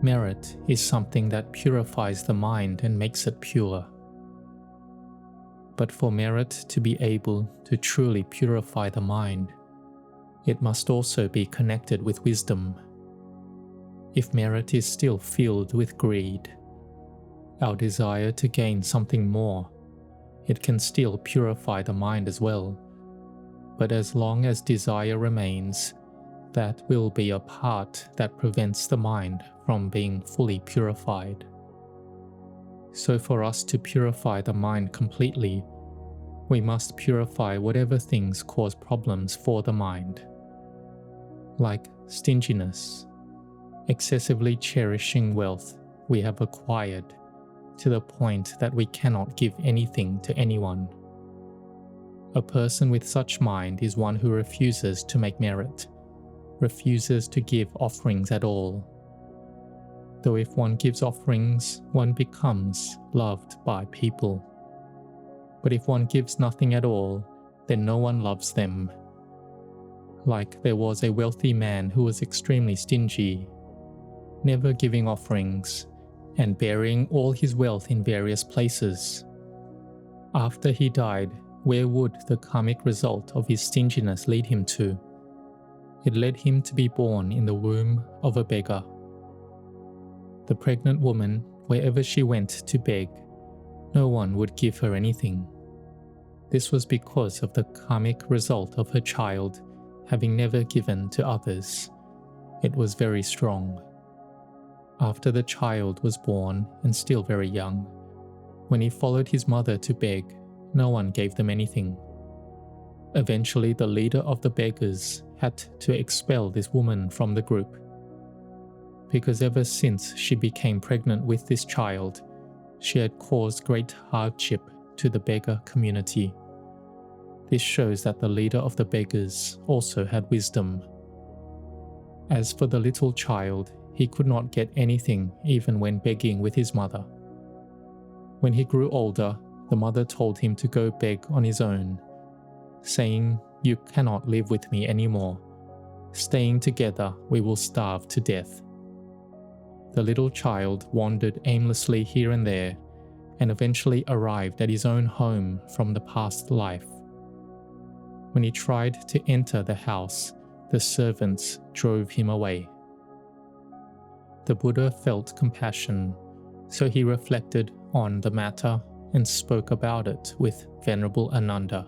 Merit is something that purifies the mind and makes it pure. But for merit to be able to truly purify the mind, it must also be connected with wisdom. If merit is still filled with greed, our desire to gain something more, it can still purify the mind as well. But as long as desire remains, that will be a part that prevents the mind from being fully purified. So for us to purify the mind completely, we must purify whatever things cause problems for the mind, like stinginess, excessively cherishing wealth we have acquired to the point that we cannot give anything to anyone. A person with such mind is one who refuses to make merit, refuses to give offerings at all. Though if one gives offerings, one becomes loved by people. But if one gives nothing at all, then no one loves them. Like there was a wealthy man who was extremely stingy, never giving offerings, and burying all his wealth in various places. After he died, where would the karmic result of his stinginess lead him to? It led him to be born in the womb of a beggar. The pregnant woman, wherever she went to beg, no one would give her anything. This was because of the karmic result of her child having never given to others. It was very strong. After the child was born and still very young, when he followed his mother to beg, no one gave them anything. Eventually, the leader of the beggars had to expel this woman from the group, because ever since she became pregnant with this child, she had caused great hardship to the beggar community. This shows that the leader of the beggars also had wisdom. As for the little child, he could not get anything even when begging with his mother. When he grew older, the mother told him to go beg on his own, saying, "You cannot live with me anymore. Staying together, we will starve to death." The little child wandered aimlessly here and there, and eventually arrived at his own home from the past life. When he tried to enter the house, the servants drove him away. The Buddha felt compassion, so he reflected on the matter and spoke about it with Venerable Ananda.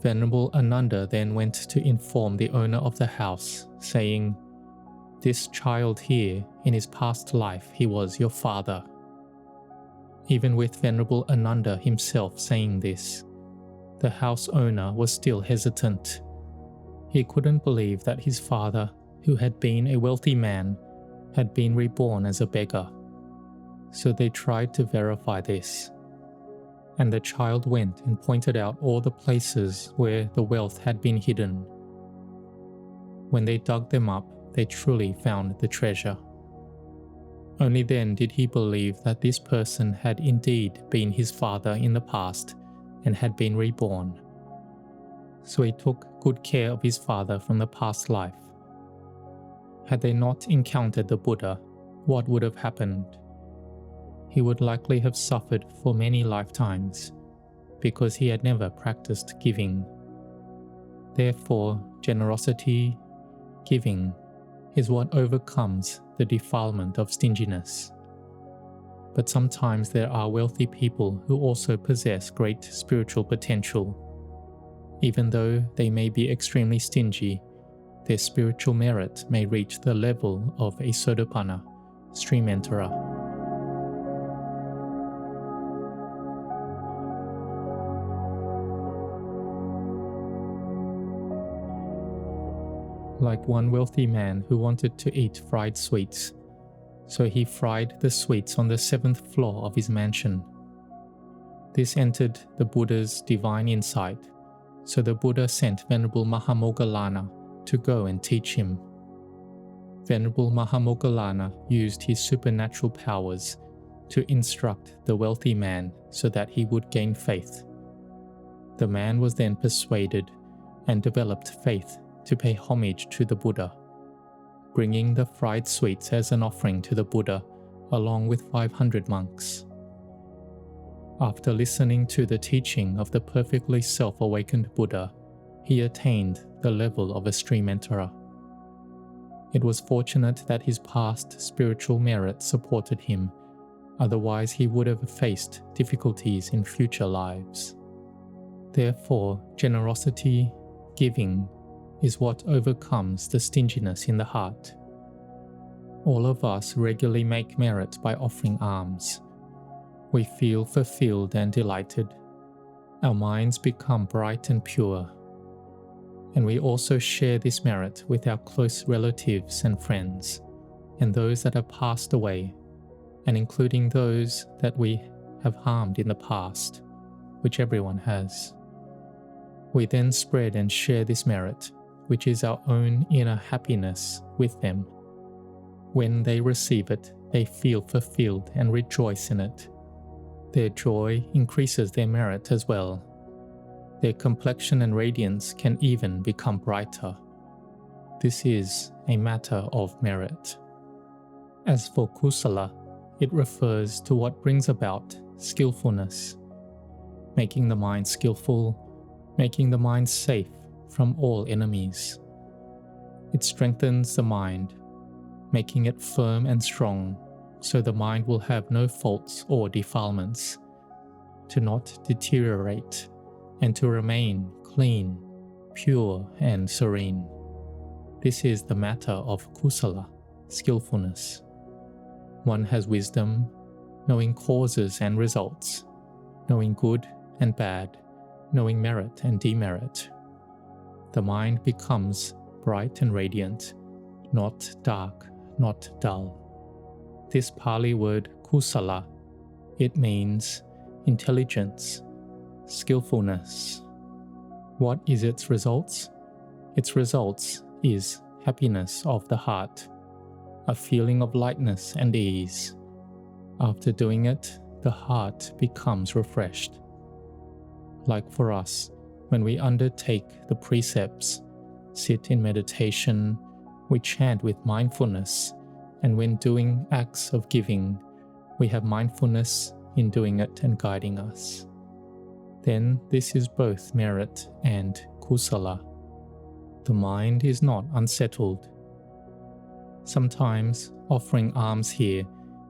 Venerable Ananda then went to inform the owner of the house, saying, "This child here, in his past life, he was your father." Even with Venerable Ananda himself saying this, the house owner was still hesitant. He couldn't believe that his father, who had been a wealthy man, had been reborn as a beggar. So they tried to verify this. And the child went and pointed out all the places where the wealth had been hidden. When they dug them up, they truly found the treasure. Only then did he believe that this person had indeed been his father in the past and had been reborn. So he took good care of his father from the past life. Had they not encountered the Buddha, what would have happened? He would likely have suffered for many lifetimes, because he had never practiced giving. Therefore, generosity, giving, is what overcomes the defilement of stinginess. But sometimes there are wealthy people who also possess great spiritual potential. Even though they may be extremely stingy, their spiritual merit may reach the level of a Sotapanna, stream enterer. Like one wealthy man who wanted to eat fried sweets, so he fried the sweets on the 7th floor of his mansion. This entered the Buddha's divine insight, so the Buddha sent Venerable Mahamoggallana to go and teach him. Venerable Mahamoggallana used his supernatural powers to instruct the wealthy man so that he would gain faith. The man was then persuaded and developed faith to pay homage to the Buddha. bringing the fried sweets as an offering to the Buddha along with 500 monks. After listening to the teaching of the perfectly self-awakened Buddha, he attained the level of a stream enterer. It was fortunate that his past spiritual merit supported him, otherwise he would have faced difficulties in future lives. Therefore, generosity, giving, is what overcomes the stinginess in the heart. All of us regularly make merit by offering alms. We feel fulfilled and delighted. Our minds become bright and pure. And we also share this merit with our close relatives and friends, and those that have passed away, and including those that we have harmed in the past, which everyone has. We then spread and share this merit, which is our own inner happiness, with them. When they receive it, they feel fulfilled and rejoice in it. Their joy increases their merit as well. Their complexion and radiance can even become brighter. This is a matter of merit. As for kusala, it refers to what brings about skillfulness, making the mind skillful, making the mind safe from all enemies. It strengthens the mind, making it firm and strong, so the mind will have no faults or defilements, to not deteriorate, and to remain clean, pure, and serene. This is the matter of kusala, skillfulness. One has wisdom, knowing causes and results, knowing good and bad, knowing merit and demerit. The mind becomes bright and radiant, not dark, not dull. This Pali word kusala, it means intelligence, skillfulness. What is its results? Its results is happiness of the heart, a feeling of lightness and ease. After doing it, the heart becomes refreshed. Like for us, when we undertake the precepts, sit in meditation, we chant with mindfulness, and when doing acts of giving, we have mindfulness in doing it and guiding us. Then this is both merit and kusala. The mind is not unsettled. Sometimes, offering alms here,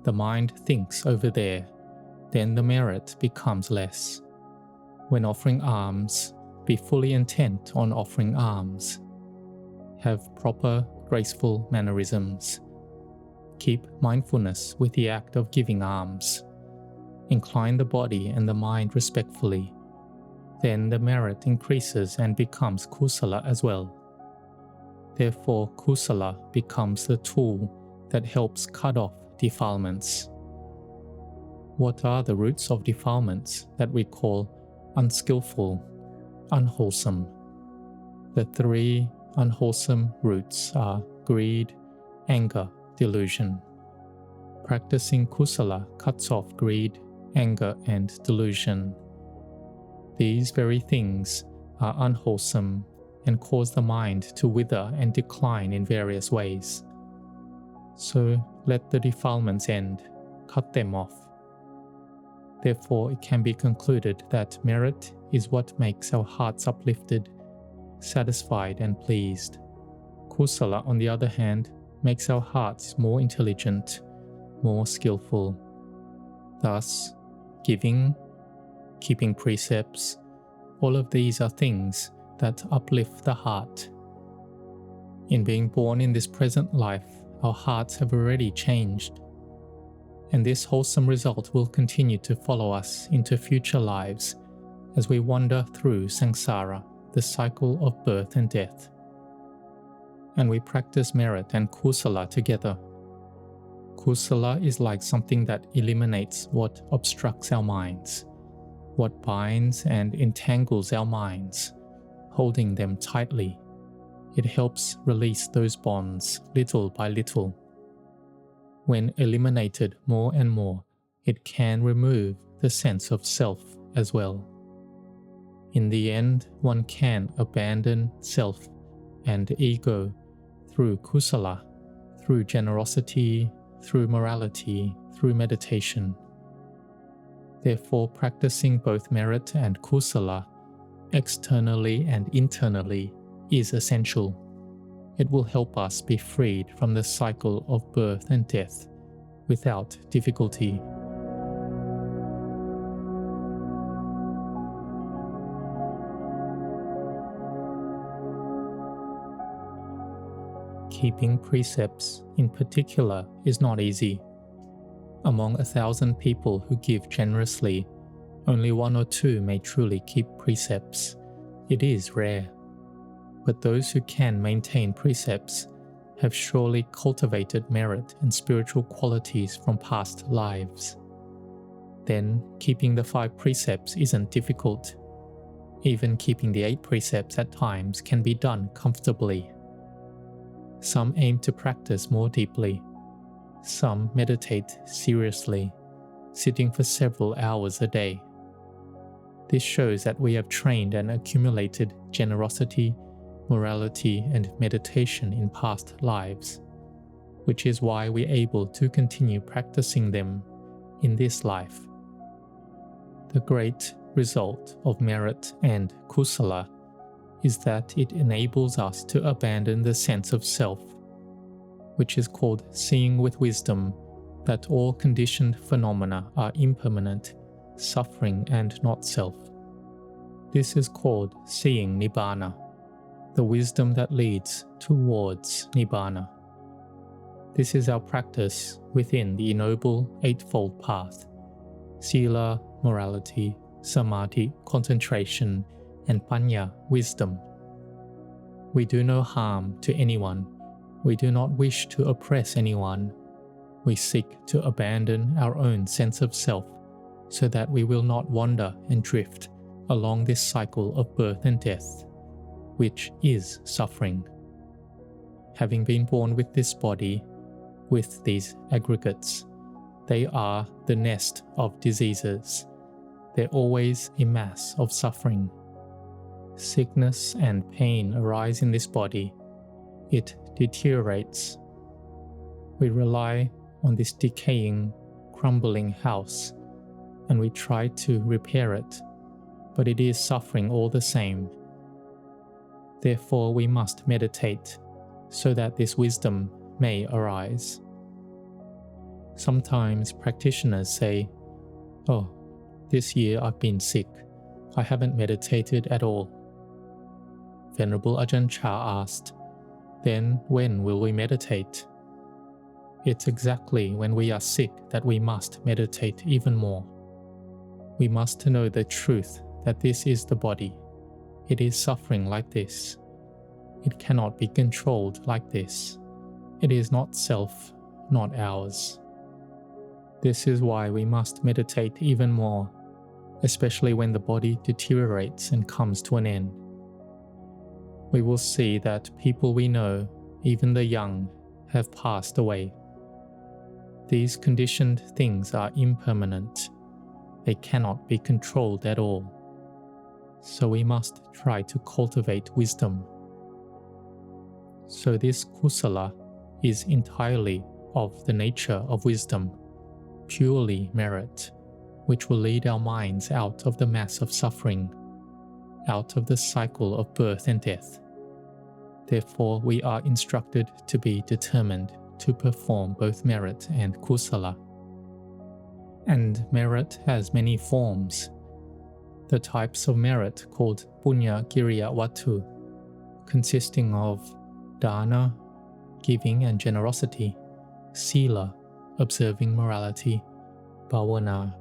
the mind thinks over there, then the merit becomes less. When offering alms, be fully intent on offering alms. Have proper, graceful mannerisms. Keep mindfulness with the act of giving alms. Incline the body and the mind respectfully. Then the merit increases and becomes kusala as well. Therefore, kusala becomes the tool that helps cut off defilements. What are the roots of defilements that we call unskillful, unwholesome? The three unwholesome roots are greed, anger, delusion. Practicing kusala cuts off greed, anger, and delusion. These very things are unwholesome and cause the mind to wither and decline in various ways. So let the defilements end, cut them off. Therefore, it can be concluded that merit is what makes our hearts uplifted, satisfied, and pleased. Kusala, on the other hand, makes our hearts more intelligent, more skillful. Thus, giving, keeping precepts, all of these are things that uplift the heart. In being born in this present life, our hearts have already changed, and this wholesome result will continue to follow us into future lives as we wander through samsara, the cycle of birth and death. And we practice merit and kusala together. Kusala is like something that eliminates what obstructs our minds, what binds and entangles our minds, holding them tightly. It helps release those bonds little by little. When eliminated more and more, it can remove the sense of self as well. In the end, one can abandon self and ego through kusala through generosity, through morality, through meditation. Therefore, practicing both merit and kusala, externally and internally, is essential. It will help us be freed from the cycle of birth and death without difficulty. Keeping precepts, in particular, is not easy. Among 1,000 people who give generously, only 1 or 2 may truly keep precepts. It is rare. But those who can maintain precepts have surely cultivated merit and spiritual qualities from past lives. Then, keeping the 5 precepts isn't difficult. Even keeping the 8 precepts at times can be done comfortably. Some aim to practice more deeply. Some meditate seriously, sitting for several hours a day. This shows that we have trained and accumulated generosity, morality, and meditation in past lives, which is why we're able to continue practicing them in this life. The great result of merit and kusala is that it enables us to abandon the sense of self, which is called seeing with wisdom that all conditioned phenomena are impermanent, suffering, and not self. This is called seeing Nibbana, the wisdom that leads towards Nibbana. This is our practice within the Noble Eightfold Path: Sila, morality, Samadhi, concentration, and Panya, wisdom. We do no harm to anyone. We do not wish to oppress anyone. We seek to abandon our own sense of self so that we will not wander and drift along this cycle of birth and death, which is suffering. Having been born with this body, with these aggregates, they are the nest of diseases. They're always a mass of suffering. Sickness and pain arise in this body. It deteriorates. We rely on this decaying, crumbling house, and we try to repair it, but it is suffering all the same. Therefore, we must meditate so that this wisdom may arise. Sometimes practitioners say, "Oh, this year I've been sick. I haven't meditated at all." Venerable Ajahn Chah asked, "Then when will we meditate?" It's exactly when we are sick that we must meditate even more. We must know the truth that this is the body. It is suffering like this. It cannot be controlled like this. It is not self, not ours. This is why we must meditate even more, especially when the body deteriorates and comes to an end. We will see that people we know, even the young, have passed away. These conditioned things are impermanent. They cannot be controlled at all. So we must try to cultivate wisdom. So this kusala is entirely of the nature of wisdom, purely merit, which will lead our minds out of the mass of suffering, out of the cycle of birth and death. Therefore, we are instructed to be determined to perform both merit and kusala. And merit has many forms. The types of merit called punya kiriya watu, consisting of dana, giving and generosity, sila, observing morality, bhavana,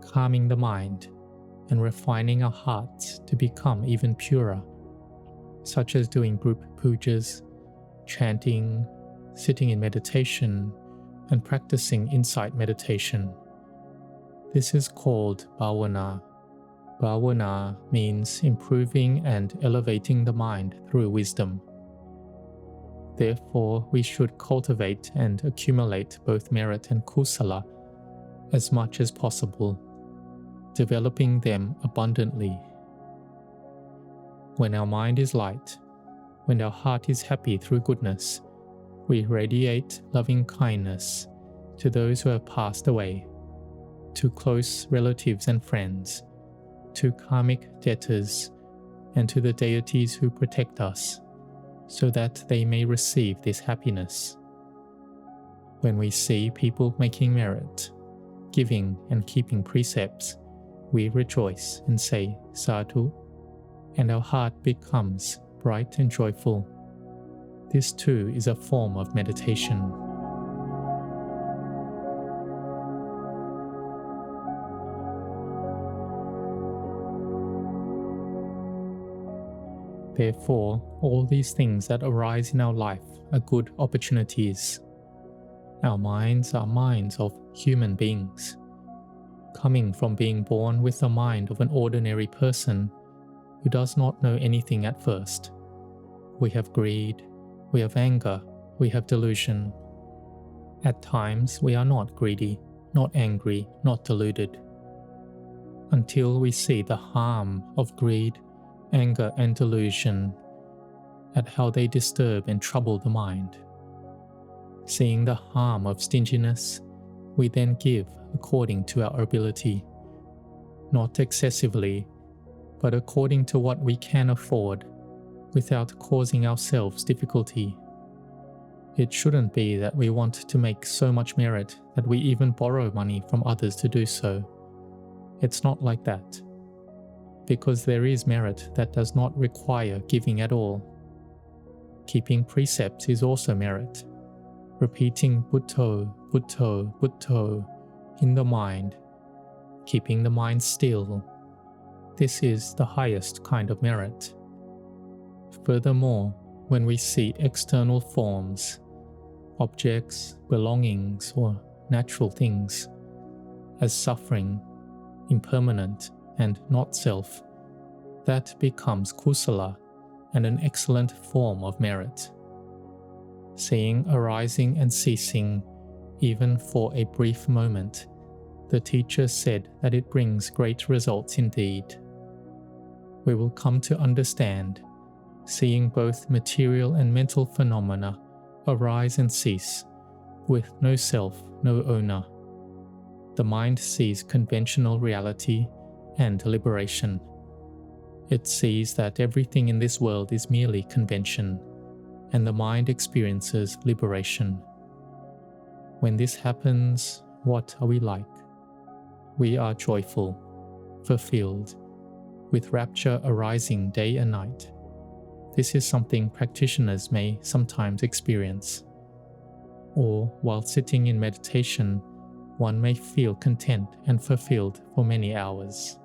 calming the mind, and refining our hearts to become even purer, such as doing group pujas, chanting, sitting in meditation, and practicing insight meditation. This is called bhavana. Bhavana means improving and elevating the mind through wisdom. Therefore, we should cultivate and accumulate both merit and kusala as much as possible, developing them abundantly. When our mind is light, when our heart is happy through goodness, We radiate loving kindness to those who have passed away, to close relatives and friends, to karmic debtors, and to the deities who protect us, so that they may receive this happiness. When we see people making merit, giving and keeping precepts, we rejoice and say sadhu, and our heart becomes bright and joyful. This too is a form of meditation. Therefore, all these things that arise in our life are good opportunities. Our minds are minds of human beings. Coming from being born with the mind of an ordinary person who does not know anything at first. We have greed, we have anger, we have delusion. At times we are not greedy, not angry, not deluded. Until we see the harm of greed, anger and delusion, at how they disturb and trouble the mind. Seeing the harm of stinginess, we then give according to our ability, not excessively, but according to what we can afford, without causing ourselves difficulty. It shouldn't be that we want to make so much merit that we even borrow money from others to do so. It's not like that. Because there is merit that does not require giving at all. Keeping precepts is also merit. Repeating Butto, Butto, Butto in the mind, keeping the mind still. This is the highest kind of merit. Furthermore, when we see external forms, objects, belongings, or natural things, as suffering, impermanent, and not self, that becomes kusala and an excellent form of merit. Seeing arising and ceasing, even for a brief moment, the teacher said that it brings great results indeed. We will come to understand, seeing both material and mental phenomena arise and cease, with no self, no owner. The mind sees conventional reality and liberation. It sees that everything in this world is merely convention, and the mind experiences liberation. When this happens, what are we like? We are joyful, fulfilled, with rapture arising day and night. This is something practitioners may sometimes experience. Or, while sitting in meditation, one may feel content and fulfilled for many hours.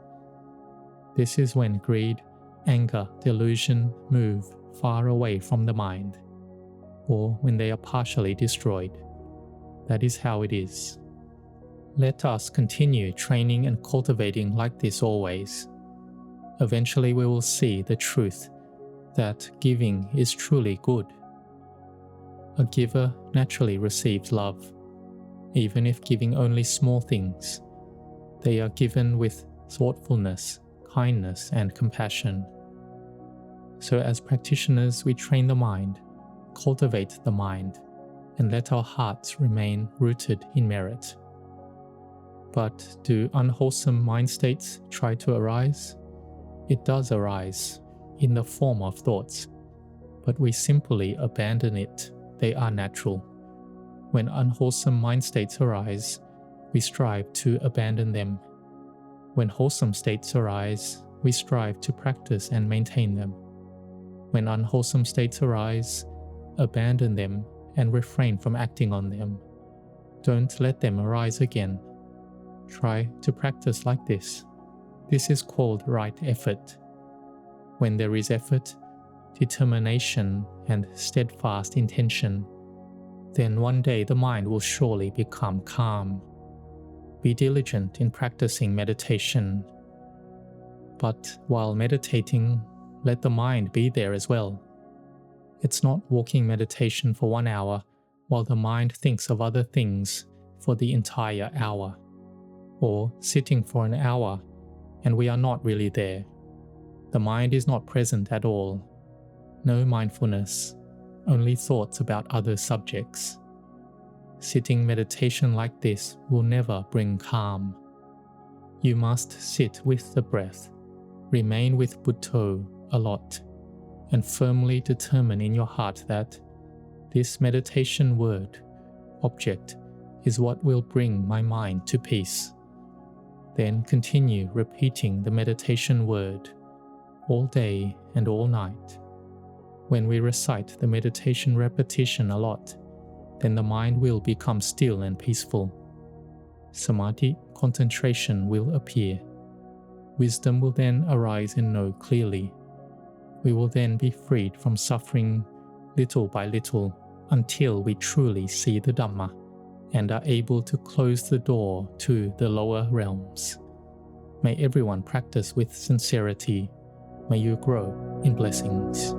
This is when greed, anger, delusion move far away from the mind, or when they are partially destroyed. That is how it is. Let us continue training and cultivating like this always. Eventually we will see the truth that giving is truly good. A giver naturally receives love, even if giving only small things. They are given with thoughtfulness, kindness, and compassion. So as practitioners, we train the mind, cultivate the mind, and let our hearts remain rooted in merit. But do unwholesome mind states try to arise? It does arise, in the form of thoughts, but we simply abandon it. They are natural. When unwholesome mind states arise, we strive to abandon them. When wholesome states arise, we strive to practice and maintain them. When unwholesome states arise, abandon them and refrain from acting on them. Don't let them arise again. Try to practice like this. This is called right effort. When there is effort, determination, and steadfast intention, then one day the mind will surely become calm. Be diligent in practicing meditation. But while meditating, let the mind be there as well. It's not walking meditation for 1 hour while the mind thinks of other things for the entire hour, or sitting for an hour and we are not really there. The mind is not present at all. No mindfulness, only thoughts about other subjects. Sitting meditation like this will never bring calm. You must sit with the breath, remain with Buddho a lot, and firmly determine in your heart that this meditation word, object, is what will bring my mind to peace. Then continue repeating the meditation word all day and all night. When we recite the meditation repetition a lot, then the mind will become still and peaceful. Samadhi, concentration, will appear. Wisdom will then arise and know clearly. We will then be freed from suffering little by little until we truly see the Dhamma and are able to close the door to the lower realms. May everyone practice with sincerity. May you grow in blessings.